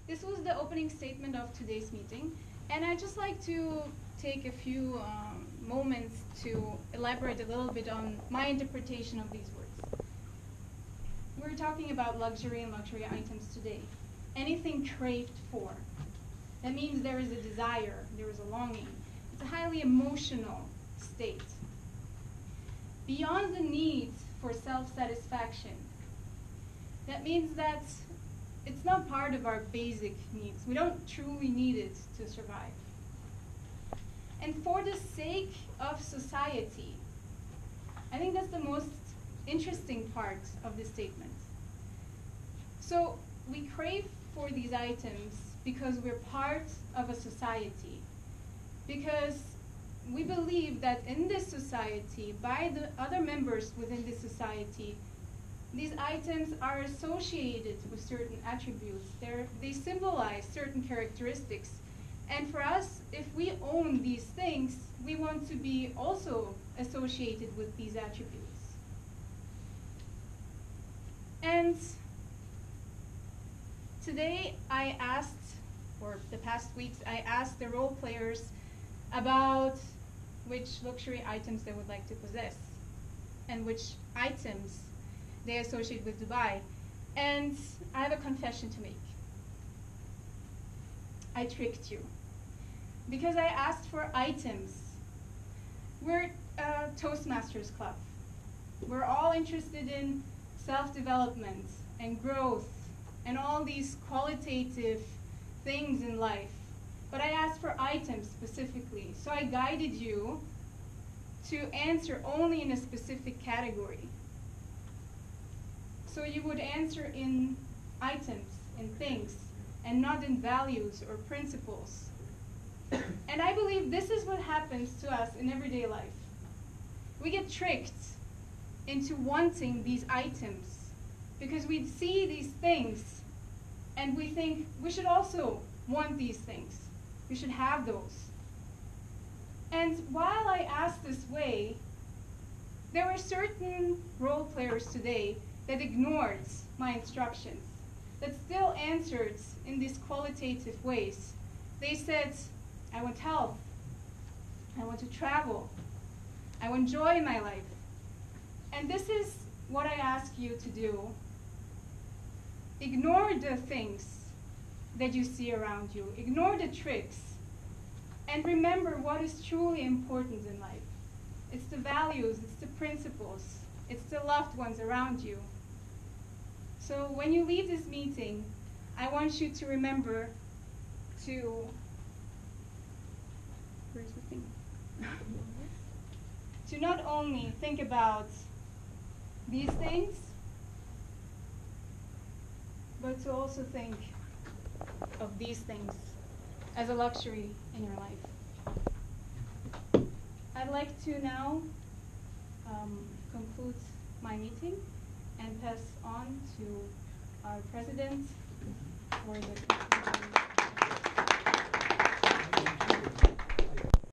This was the opening statement of today's meeting, and I'd just like to take a few moments to elaborate a little bit on my interpretation of these words. We're talking about luxury and luxury items today. Anything craved for. That means there is a desire, there is a longing. It's a highly emotional state. Beyond the need for self-satisfaction. That means that it's not part of our basic needs. We don't truly need it to survive. And for the sake of society, I think that's the most interesting part of this statement. So we crave for these items because we're part of a society, because we believe that in this society, by the other members within this society, these items are associated with certain attributes. They symbolize certain characteristics. And for us, if we own these things, we want to be also associated with these attributes. And today I asked, or the past weeks, I asked the role players about which luxury items they would like to possess and which items they associate with Dubai. And I have a confession to make. I tricked you. Because I asked for items. We're a Toastmasters club. We're all interested in self-development and growth and all these qualitative things in life. But I asked for items specifically. So I guided you to answer only in a specific category. So you would answer in items, in things, and not in values or principles. And I believe this is what happens to us in everyday life. We get tricked into wanting these items because we see these things and we think we should also want these things. We should have those. And while I asked this way, there were certain role players today that ignored my instructions, that still answered in these qualitative ways. They said, I want health, I want to travel, I want joy in my life. And this is what I ask you to do. Ignore the things that you see around you, ignore the tricks, and remember what is truly important in life. It's the values, it's the principles, it's the loved ones around you. So when you leave this meeting, I want you to remember to, where's the thing? To not only think about these things, but to also think of these things as a luxury in your life. I'd like to now conclude my meeting and pass on to our president for the conclusion.